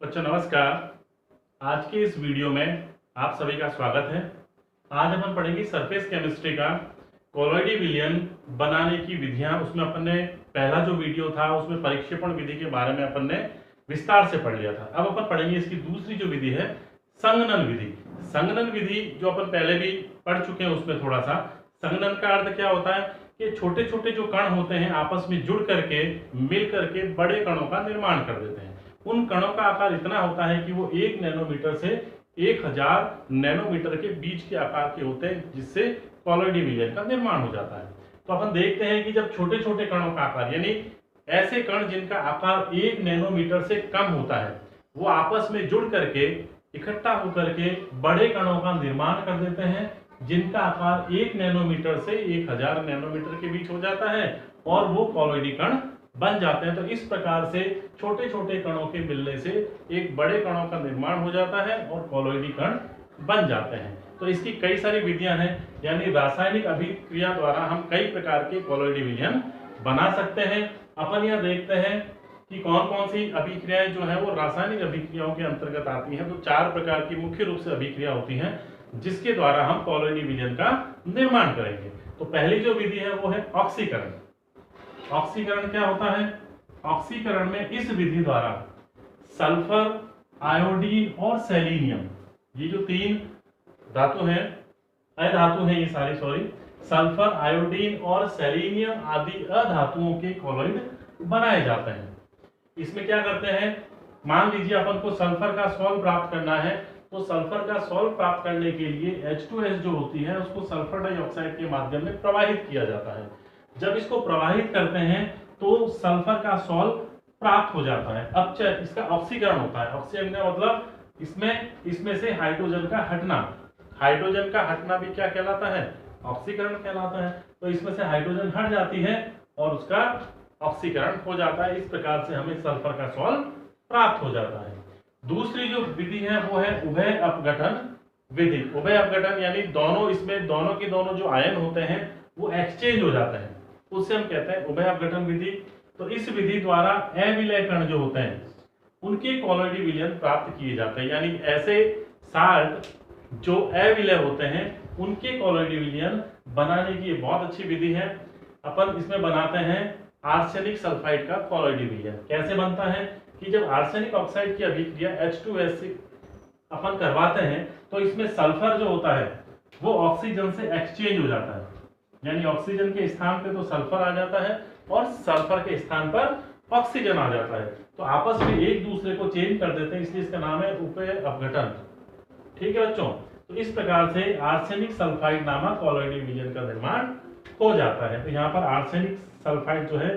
बच्चों नमस्कार। आज के इस वीडियो में आप सभी का स्वागत है। आज अपन पढ़ेंगे सरफेस केमिस्ट्री का कोलॉइडी विलयन बनाने की विधियां। उसमें अपन ने पहला जो वीडियो था उसमें परिक्षेपण विधि के बारे में अपन ने विस्तार से पढ़ लिया था। अब अपन पढ़ेंगे इसकी दूसरी जो विधि है संघनन विधि। संघनन विधि जो अपन पहले भी पढ़ चुके हैं उसमें थोड़ा सा। संघनन का अर्थ क्या होता है कि छोटे छोटे जो कण होते हैं आपस में जुड़ करके मिल करके बड़े कणों का निर्माण कर देते हैं। उन कणों का आकार इतना होता है कि वो 1 नैनोमीटर से 1000 नैनोमीटर के बीच के आकार के होते हैं, जिससे कोलॉइडी विलयन का निर्माण हो जाता है। तो अपन देखते हैं कि जब छोटे छोटे कणों का आकार यानी ऐसे कण जिनका आकार 1 नैनोमीटर से कम होता है वो आपस में जुड़ करके इकट्ठा होकर के बड़े कणों का निर्माण कर देते हैं, जिनका आकार 1 नैनोमीटर से 1000 नैनोमीटर के बीच हो जाता है और वो कोलॉइडी कण बन जाते हैं। तो इस प्रकार से छोटे छोटे कणों के मिलने से एक बड़े कणों का निर्माण हो जाता है और कोलॉइडी कण बन जाते हैं। तो इसकी कई सारी विधियां हैं, यानी रासायनिक अभिक्रिया द्वारा हम कई प्रकार के कोलॉइडी विलयन बना सकते हैं। अपन यह देखते हैं कि कौन कौन सी अभिक्रियाएं जो है वो रासायनिक अभिक्रियाओं के अंतर्गत आती हैं। तो 4 प्रकार की मुख्य रूप से अभिक्रिया होती हैं जिसके द्वारा हम कोलॉइडी विलयन का निर्माण करेंगे। तो पहली जो विधि है वो है ऑक्सीकरण। ऑक्सीकरण क्या होता है? ऑक्सीकरण में इस विधि द्वारा सल्फर, आयोडीन और सेलेनियम, ये जो 3 धातु हैं, अधातु हैं ये सारी, सल्फर, आयोडीन और सेलेनियम आदि अधातुओं के कोलॉइड बनाए जाते हैं। इसमें क्या करते हैं, मान लीजिए अपन को सल्फर का सॉल्व प्राप्त करना है, तो सल्फर का सॉल्व प्राप्त करने के लिए H2S जो होती है उसको सल्फर डाइऑक्साइड के माध्यम में प्रवाहित किया जाता है। जब इसको प्रवाहित करते हैं तो सल्फर का सॉल्व प्राप्त हो जाता है। अब इसका ऑक्सीकरण होता है। ऑक्सीकरण का मतलब इसमें से हाइड्रोजन का हटना। हाइड्रोजन का हटना भी क्या कहलाता है? ऑक्सीकरण कहलाता है। तो इसमें से हाइड्रोजन हट जाती है और उसका ऑक्सीकरण हो जाता है। इस प्रकार से हमें सल्फर का सॉल्व प्राप्त हो जाता है। दूसरी जो विधि है वो है उभय अपघटन विधि। उभय अपघटन यानी दोनों के दोनों जो आयन होते हैं वो एक्सचेंज हो जाते हैं, उससे हम कहते हैं उभय अपघटन विधि। तो इस विधि द्वारा अविलय कण जो होते हैं उनके कोलॉइडी विलयन प्राप्त किए जाते हैं। यानी ऐसे साल्ट जो अविलय होते हैं उनके कोलॉइडी विलयन बनाने की बहुत अच्छी विधि है। अपन इसमें बनाते हैं आर्सेनिक सल्फाइड का कोलॉइडी विलयन। कैसे बनता है कि जब आर्सेनिक ऑक्साइड की अभिक्रिया H2S से अपन करवाते हैं तो इसमें सल्फर जो होता है वो ऑक्सीजन से एक्सचेंज हो जाता है। यानी ऑक्सीजन के स्थान पे तो सल्फर आ जाता है और सल्फर के स्थान पर ऑक्सीजन आ जाता है। तो आपस में एक दूसरे को चेंज कर देते हैं, इसलिए इसका नाम है उभय अपघटन। ठीक है बच्चों, तो इस प्रकार से आर्सेनिक सल्फाइड नामक कोलॉइडी विलयन का निर्माण हो जाता है। तो यहाँ पर आर्सेनिक सल्फाइड जो है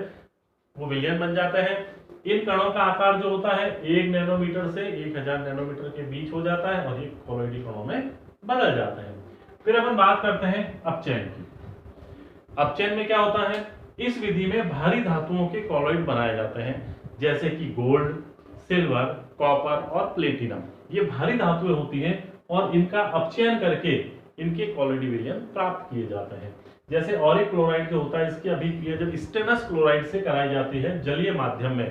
वो विलयन बन जाता है। इन कणों का आकार जो होता है 1 नैनोमीटर से 1000 नैनोमीटर के बीच हो जाता है और ये कोलॉइडी कणों में बदल जाते हैं। फिर अपन बात करते हैं अपचयन की। अपचयन में क्या होता है, इस विधि में भारी धातुओं के कोलॉइड बनाए जाते हैं, जैसे कि गोल्ड, सिल्वर, कॉपर और प्लेटिनम। ये भारी धातुएं होती हैं और इनका अपचयन करके इनके कोलॉइडी विलयन प्राप्त किए जाते हैं। जैसे ऑरिक क्लोराइड जो होता है इसकी अभिक्रिया जब स्टेनस क्लोराइड से कराई जाती है जलीय माध्यम में,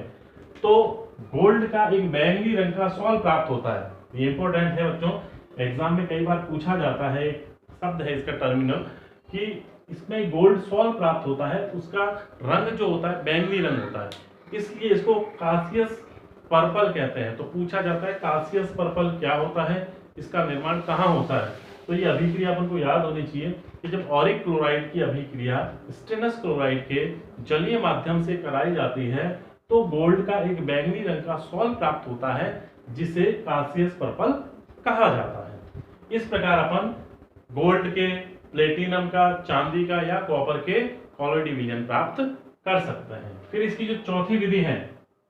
तो गोल्ड का एक बैंगनी रंग का सॉल्व प्राप्त होता है। ये इंपॉर्टेंट है बच्चों, एग्जाम में कई बार पूछा जाता है, एक शब्द है इसका टर्मिनल, कि इसमें गोल्ड सॉल्व प्राप्त होता है, उसका रंग जो होता है बैंगनी रंग होता है, इसलिए इसको कासियस पर्पल कहते हैं। तो पूछा जाता है कासियस पर्पल क्या होता है, इसका निर्माण कहाँ होता है। तो ये अभिक्रिया अपन को याद होनी चाहिए कि जब ऑरिक क्लोराइड की अभिक्रिया स्टेनस क्लोराइड के जलीय माध्यम से कराई जाती है तो गोल्ड का एक बैंगनी रंग का सॉल्व प्राप्त होता है, जिसे कासियस पर्पल कहा जाता है। इस प्रकार अपन गोल्ड के, प्लेटिनम का, चांदी का या कॉपर के कोलॉइडी विलयन प्राप्त कर सकते हैं। फिर इसकी जो चौथी विधि है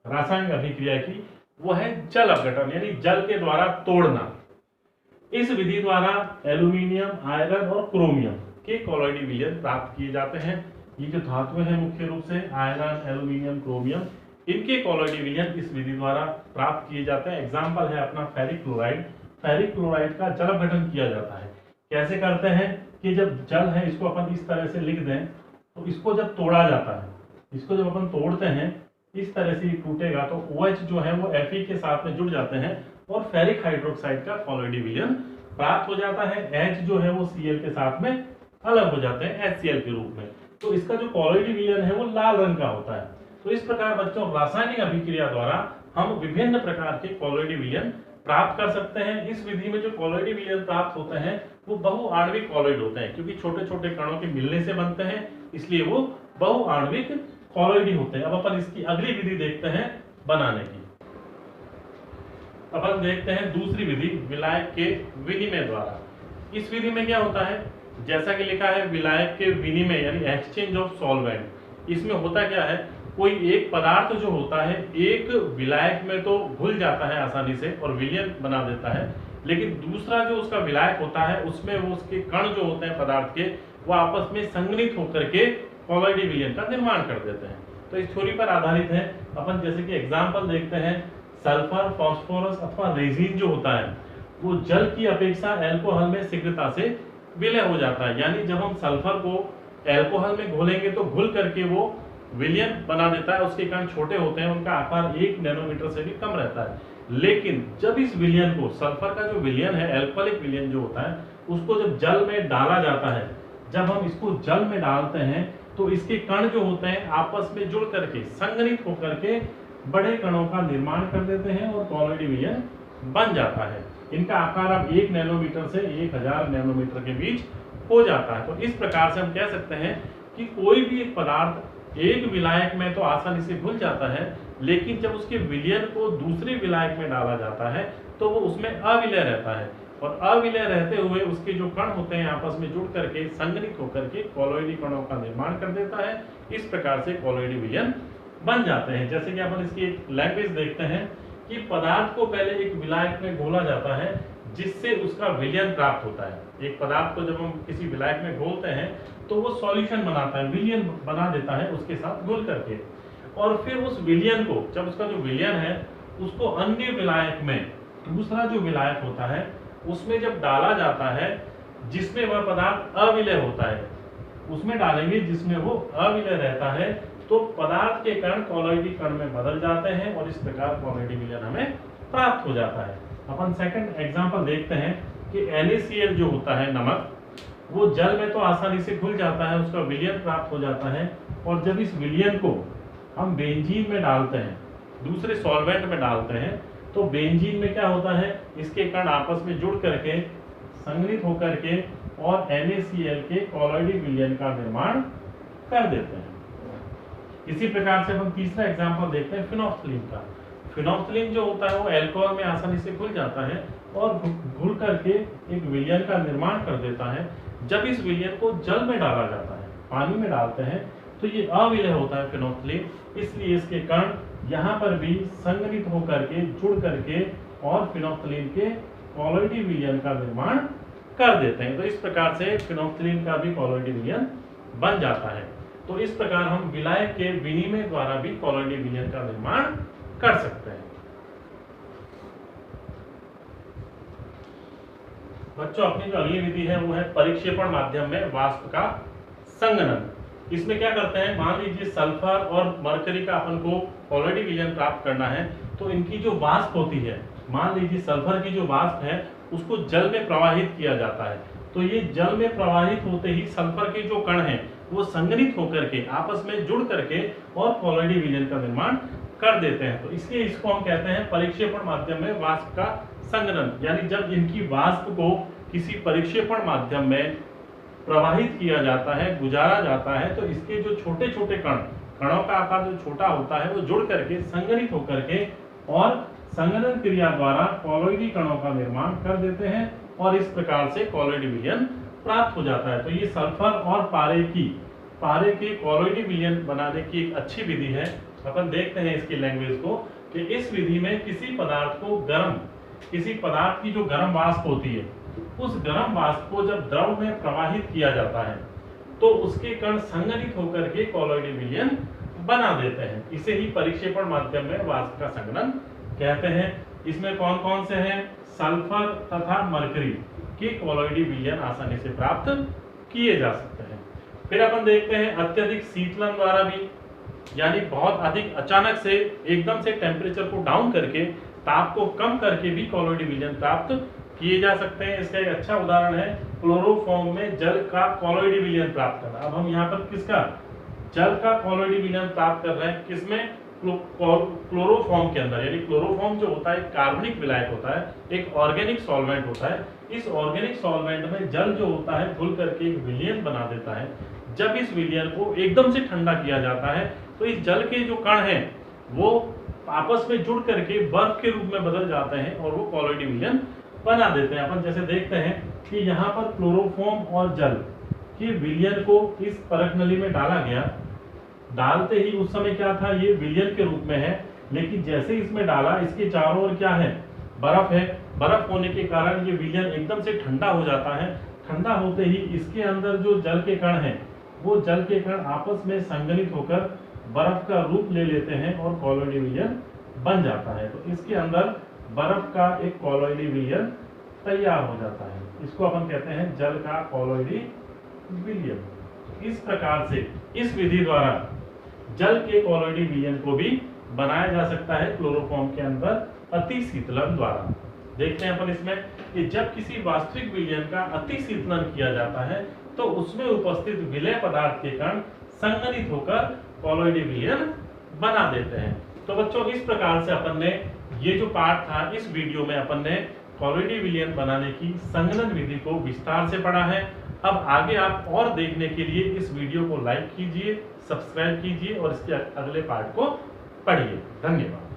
रासायनिक अभिक्रिया की वो है जल अपघटन, यानी जल के द्वारा तोड़ना। इस विधि द्वारा एल्यूमिनियम, आयरन और क्रोमियम के कोलॉइडी विलयन प्राप्त किए जाते हैं। ये जो धातुएं हैं मुख्य रूप से आयरन, एल्यूमिनियम, क्रोमियम, इनके कोलॉइडी विलयन इस विधि द्वारा प्राप्त किए जाते हैं। एग्जाम्पल है अपना फेरिक क्लोराइड। फेरिक क्लोराइड का जल अपघटन किया जाता है। कैसे करते हैं कि जब जल है इसको अपन इस तरह से लिख दें, तो इसको जब तोड़ा जाता है, इसको जब अपन तोड़ते हैं इस तरह से टूटेगा तो OH जो है वो Fe के साथ में जुड़ जाते हैं और फेरिक हाइड्रोक्साइड का कॉलोइड विलयन प्राप्त हो जाता है। H जो है वो Cl के साथ में अलग हो जाते हैं HCl के रूप में। तो इसका जो कॉलोइड विलयन है वो लाल रंग का होता है। तो इस प्रकार बच्चों रासायनिक अभिक्रिया द्वारा हम विभिन्न प्रकार के कॉलोइड विलयन प्राप्त कर सकते हैं। इस विधि में जो कॉलोइड विलयन प्राप्त होते हैं वो बहुआण्विक कॉलोइड होते हैं, क्योंकि छोटे छोटे कणों के मिलने से बनते हैं, इसलिए वो बहुआण्विक कॉलोइड होते हैं। अब अपन इसकी अगली विधि देखते हैं बनाने की। अपन देखते हैं दूसरी विधि विलायक के विनिमय द्वारा। इस विधि में क्या होता है, जैसा कि लिखा है विलायक के विनिमय यानी एक्सचेंज ऑफ सॉल्वेंट। इसमें होता क्या है, कोई एक पदार्थ जो होता है एक विलायक में तो घुल जाता है आसानी से और विलयन बना देता है, लेकिन दूसरा जो उसका विलायक होता है उसमें वो उसके कण जो होते हैं पदार्थ के वो आपस में संघनित होकर के कॉलोइड विलयन का निर्माण कर देते हैं। तो इस थ्योरी पर आधारित है। अपन जैसे कि एग्जांपल देखते हैं, सल्फर, फास्फोरस अथवा रेजिन जो होता है वो जल की अपेक्षा अल्कोहल में शीघ्रता से विलय हो जाता है। यानी जब हम सल्फर को अल्कोहल में घोलेंगे तो घुल करके वो विलयन बना देता है। उसके कण छोटे होते हैं, उनका आकार 1 नैनोमीटर से भी कम रहता है। लेकिन जब इस विलयन को, सल्फर का जो विलयन है अल्कोहलिक विलयन जो होता है, उसको जब जल में डाला जाता है, जब हम इसको जल में डालते हैं तो इसके कण जो होते हैं आपस में जुड़ करके संघनित होकर के बड़े कणों का निर्माण कर देते हैं और कॉलोइड विलयन बन जाता है। इनका आकार अब 1 नैनोमीटर से 1000 नैनोमीटर के बीच हो जाता है। तो इस प्रकार से हम कह सकते हैं कि कोई भी एक पदार्थ एक विलायक में तो आसानी से घुल जाता है, लेकिन जब उसके विलयन को दूसरे विलायक में डाला जाता है तो वो उसमें अविलय रहता है और अविलय रहते हुए उसके जो कण होते हैं आपस में जुड़ करके संघनित होकर के कॉलोइडी कणों का निर्माण कर देता है। इस प्रकार से कॉलोइडी विलयन बन जाते हैं। जैसे कि अपन इसकी एक लैंग्वेज देखते हैं कि पदार्थ को पहले एक विलायक में घोला जाता है जिससे उसका विलयन प्राप्त होता है। एक पदार्थ को जब हम किसी विलायक में घोलते हैं तो वो सॉल्यूशन बनाता है, विलयन बना देता है उसके साथ घुल करके, और फिर उस विलयन को, जब उसका जो विलयन है उसको अन्य विलायक में, दूसरा जो विलायक होता है उसमें जब डाला जाता है जिसमें वह पदार्थ अविलय होता है, उसमें डालेंगे जिसमें वो अविलय रहता है, तो पदार्थ के कण कॉलोइडी कण में बदल जाते हैं और इस प्रकार कॉलोइडी विलयन हमें प्राप्त हो जाता है। अपन सेकंड एग्जांपल देखते हैं कि NaCl जो होता है नमक, वो जल में तो आसानी से घुल जाता है, उसका विलयन प्राप्त हो जाता है, और जब इस विलयन को हम बेंजीन में डालते हैं, दूसरे सॉल्वेंट में डालते हैं, तो बेंजीन में क्या होता है, इसके कण आपस में जुड़ करके संघनित होकर के और NaCl के कॉलोइडी विलयन का निर्माण कर देते हैं। इसी प्रकार से हम तीसरा एग्जांपल देखते हैं फिनोल्फ्थलीन का। फिनोल्फ्थलीन जो होता है वो अल्कोहल में आसानी से घुल जाता है और घुल करके एक विलयन का निर्माण कर देता है। जब इस विलयन को जल में डाला जाता है, पानी में डालते हैं, तो ये अविलय होता है फिनोल्फ्थलीन, इसलिए इसके कण यहाँ पर भी संघनित होकर के जुड़ करके और फिनोल्फ्थलीन के कॉलोइडी विलयन का निर्माण कर देते हैं। तो इस प्रकार से फिनोल्फ्थलीन का भी कॉलोइडी विलयन बन जाता है। तो इस प्रकार हम विलायक के विनिमय द्वारा भी कॉलोइडी विलयन का निर्माण कर सकते हैं। बच्चों, अपनी जो अगली विधि है वो है परिक्षेपण माध्यम में वाष्प का संघनन। इसमें क्या करते हैं, मान लीजिए सल्फर और मरकरी का अपन को कॉलोइडी विलयन प्राप्त करना है, तो इनकी जो वाष्प होती है, मान लीजिए सल्फर की जो वाष्प है उसको जल में प्रवाहित किया जाता है, तो ये जल में प्रवाहित होते ही सल्फर के जो कण हैं वो संघनित होकर के आपस में जुड़ करके और कॉलोइडी विलयन का निर्माण कर देते हैं। तो इसलिए इसको हम कहते हैं परिक्षेपण माध्यम में वाष्प का संघनन। यानी जब इनकी वाष्प को किसी परिक्षेपण माध्यम में प्रवाहित किया जाता है, गुजारा जाता है, तो इसके जो छोटे छोटे कणों का आकार जो छोटा होता है वो जुड़ करके संघनित होकर के और संघनन क्रिया द्वारा कॉलोइडी कणों का निर्माण कर देते हैं और इस प्रकार से कॉलोइडी विलयन प्राप्त हो जाता है। तो ये सल्फर और पारे के कॉलोइडी विलयन बनाने की एक अच्छी विधि है। अपन देखते हैं इसकी लैंग्वेज को कि इस विधि में किसी पदार्थ की जो गर्म वाष्प होती है, उस गर्म वाष्प को जब द्रव में प्रवाहित किया जाता है तो उसके कण संघनित होकर के कॉलोइडी विलयन बना देते हैं। इसे ही परिक्षेपण माध्यम में वाष्प का संघनन कहते हैं। इसमें कौन कौन से हैं, सल्फर तथा मरकरी के कॉलोइडी विलयन आसानी से प्राप्त किए जा सकते हैं। फिर अपन देखते हैं अत्यधिक शीतलन द्वारा भी यानी बहुत अधिक अचानक से एकदम से टेम्परेचर को डाउन करके, ताप को कम करके भी कॉलोइड विलयन प्राप्त किए जा सकते हैं। इसका एक अच्छा उदाहरण है क्लोरोफॉर्म में जल का कॉलोइड विलयन प्राप्त करना। अब हम यहाँ पर किसका, जल का कॉलोइड विलयन प्राप्त कर रहे हैं, किसमें, क्लोरोफॉर्म के अंदर। यानी क्लोरोफॉर्म जो होता है कार्बनिक विलायक होता है, एक ऑर्गेनिक सॉल्वेंट होता है। इस ऑर्गेनिक सॉल्वेंट में जल जो होता है घुल करके एक विलयन बना देता है। जब इस विलयन को एकदम से ठंडा किया जाता है तो इस जल के जो कण हैं वो आपस में जुड़ करके बर्फ के रूप में बदल जाते हैं और वो कॉलोइड विलयन बना देते हैं। अपन जैसे देखते हैं कि यहाँ पर क्लोरोफॉर्म और जल के विलयन को इस परख नली में डाला गया। डालते ही उस समय क्या था, ये विलयन के रूप में है, लेकिन जैसे इसमें डाला इसके चारों ओर क्या है, बर्फ है। बर्फ होने के कारण ये विलयन एकदम से ठंडा हो जाता है। ठंडा होते ही इसके अंदर जो जल के कण हैं वो जल के कण आपस में संघनित होकर बर्फ का रूप ले लेते हैं और कॉलोइड विलयन बन जाता है। तो इसके अंदर बर्फ का एक कॉलोइड विलयन तैयार हो जाता है। इसको अपन कहते हैं जल का कॉलोइड विलयन। इस प्रकार से इस विधि द्वारा जल के कॉलोइड विलयन को भी बनाया जा सकता है क्लोरोफॉर्म के अंदर अति शीतलन द्वारा। देखते हैं अपन इसमें कि जब किसी वास्तविक विलयन का अति शीतलन किया जाता है तो उसमें उपस्थित विलय पदार्थ के कण संघनित होकर कॉलोइड विलयन बना देते हैं। तो बच्चों इस प्रकार से अपन ने ये जो पार्ट था इस वीडियो में अपन ने कॉलोइड विलयन बनाने की संघनन विधि को विस्तार से पढ़ा है। अब आगे आप और देखने के लिए इस वीडियो को लाइक कीजिए, सब्सक्राइब कीजिए और इसके अगले पार्ट को पढ़िए। धन्यवाद।